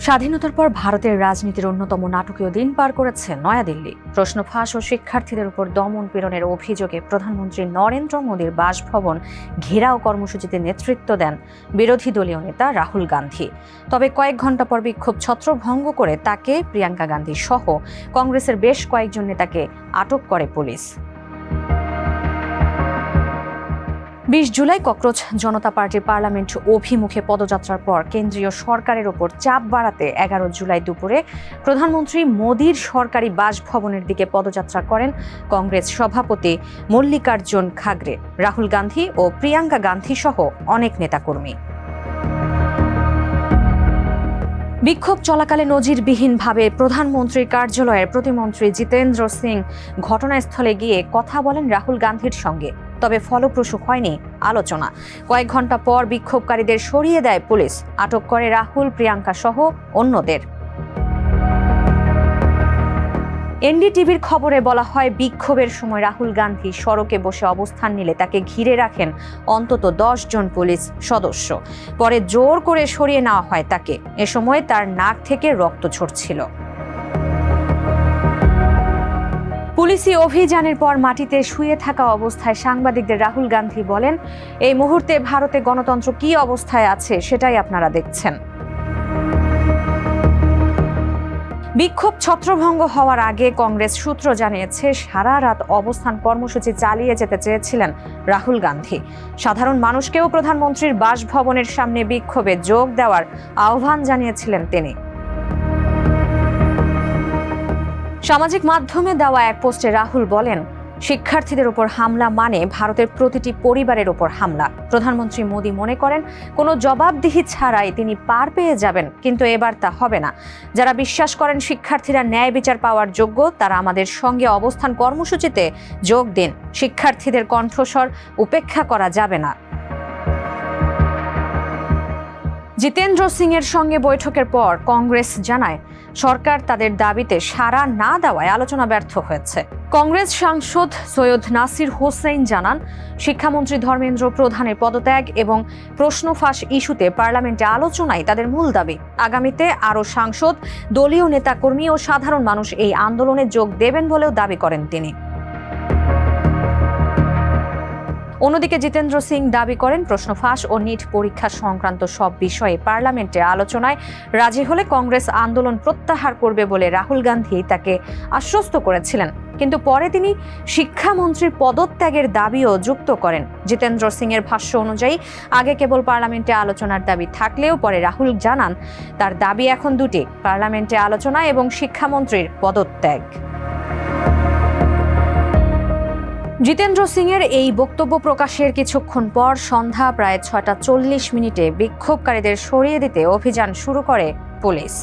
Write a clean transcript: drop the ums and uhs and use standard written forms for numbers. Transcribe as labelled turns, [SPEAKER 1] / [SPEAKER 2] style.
[SPEAKER 1] স্বাধীনতার পর ভারতের রাজনীতির অন্যতম নাটকীয় দিন পার করেছে নয়াদিল্লি। প্রশ্ন ফাঁস ও শিক্ষার্থীদের উপর দমন পীড়নের অভিযোগে প্রধানমন্ত্রী নরেন্দ্র মোদীর বাসভবন ঘেরাও কর্মসূচিতে নেতৃত্ব দেন বিরোধী দলীয় নেতা রাহুল গান্ধী। তবে কয়েক ঘণ্টা পর বিক্ষোভ ছত্রভঙ্গ করে তাকে, প্রিয়াঙ্কা গান্ধী সহ কংগ্রেসের বেশ কয়েকজন নেতাকে আটক করে পুলিশ। ২০ জুলাই ককরোচ জনতা পার্টির পার্লামেন্ট অভিমুখে পদযাত্রার পর কেন্দ্রীয় সরকারের ওপর চাপ বাড়াতে ১১ জুলাই দুপুরে প্রধানমন্ত্রী মোদীর সরকারি বাসভবনের দিকে পদযাত্রা করেন কংগ্রেস সভাপতি মল্লিকার্জুন খাড়গে, রাহুল গান্ধী ও প্রিয়াঙ্কা গান্ধী সহ অনেক নেতাকর্মী। বিক্ষোভ চলাকালে নজিরবিহীনভাবে প্রধানমন্ত্রীর কার্যালয়ের প্রতিমন্ত্রী জিতেন্দ্র সিং ঘটনাস্থলে গিয়ে কথা বলেন রাহুল গান্ধীর সঙ্গে। তবে ফলপ্রসূ হয়নি আলোচনা। কয়েক ঘণ্টা পর বিক্ষোভকারীদের সরিয়ে দেয় পুলিশ, আটক করে রাহুল, প্রিয়াঙ্কা সহ অন্যদের। এনডিটিভির খবরে বলা হয়, বিক্ষোভের সময় রাহুল গান্ধী সড়কে বসে অবস্থান নিলে তাকে ঘিরে রাখেন অন্তত ১০ জন পুলিশ সদস্য। পরে জোর করে সরিয়ে নেওয়া হয় তাকে। এ সময় তার নাক থেকে রক্ত ঝরছিল। পুলিশি অভিযানের পর মাটিতে শুয়ে থাকা অবস্থায় সাংবাদিকদের রাহুল গান্ধী বলেন, এই মুহূর্তে ভারতে গণতন্ত্র কি অবস্থায় আছে সেটাই আপনারা দেখছেন। বিক্ষোভ ছত্রভঙ্গ হওয়ার আগে কংগ্রেস সূত্র জানিয়েছে, সারা রাত অবস্থান কর্মসূচি চালিয়ে যেতে চেয়েছিলেন রাহুল গান্ধী। সাধারণ মানুষকেও প্রধানমন্ত্রীর বাসভবনের সামনে বিক্ষোভে যোগ দেওয়ার আহ্বান জানিয়েছিলেন তিনি। সামাজিক মাধ্যমে দেওয়া এক পোস্টে রাহুল বলেন, শিক্ষার্থীদের উপর হামলা মানে ভারতের প্রতিটি পরিবারের উপর হামলা। প্রধানমন্ত্রী মোদী মনে করেন কোনো জবাবদিহি ছাড়াই তিনি পার পেয়ে যাবেন, কিন্তু এবার তা হবে না। যারা বিশ্বাস করেন শিক্ষার্থীরা ন্যায় বিচার পাওয়ার যোগ্য, তারা আমাদের সঙ্গে অবস্থান কর্মসূচিতে যোগ দিন। শিক্ষার্থীদের কণ্ঠস্বর উপেক্ষা করা যাবে না। জিতেন্দ্র সিং এর সঙ্গে বৈঠকের পর কংগ্রেস জানায়, সরকার তাদের দাবিতে সাড়া না দেওয়ায় আলোচনা ব্যর্থ হয়েছে। কংগ্রেস সাংসদ সৈয়দ নাসির হোসেন জানান, শিক্ষামন্ত্রী ধর্মেন্দ্র প্রধানের পদত্যাগ এবং প্রশ্ন ফাঁস ইস্যুতে পার্লামেন্টে আলোচনাই তাদের মূল দাবি। আগামীতে আরও সাংসদ, দলীয় নেতাকর্মী ও সাধারণ মানুষ এই আন্দোলনে যোগ দেবেন বলেও দাবি করেন তিনি। অন্যদিকে জিতেন্দ্র সিং দাবি করেন, প্রশ্ন ফাঁস ও নিট পরীক্ষা সংক্রান্ত সব বিষয়ে পার্লামেন্টে আলোচনায় রাজি হলে কংগ্রেস আন্দোলন প্রত্যাহার করবে বলে রাহুল গান্ধী তাকে আশ্বস্ত করেছিলেন। কিন্তু পরে তিনি শিক্ষামন্ত্রীর পদত্যাগের দাবিও যুক্ত করেন। জিতেন্দ্র সিং এর ভাষ্য অনুযায়ী, আগে কেবল পার্লামেন্টে আলোচনার দাবি থাকলেও পরে রাহুল জানান তার দাবি এখন দুটি, পার্লামেন্টে আলোচনা এবং শিক্ষামন্ত্রীর পদত্যাগ। জিতেন্দ্র সিং এর এই বক্তব্য প্রকাশের কিছুক্ষণ পর সন্ধ্যা প্রায় ৬টা ৪০ মিনিটে বিক্ষোভকারীদের সরিয়ে দিতে অভিযান শুরু করে পুলিশ।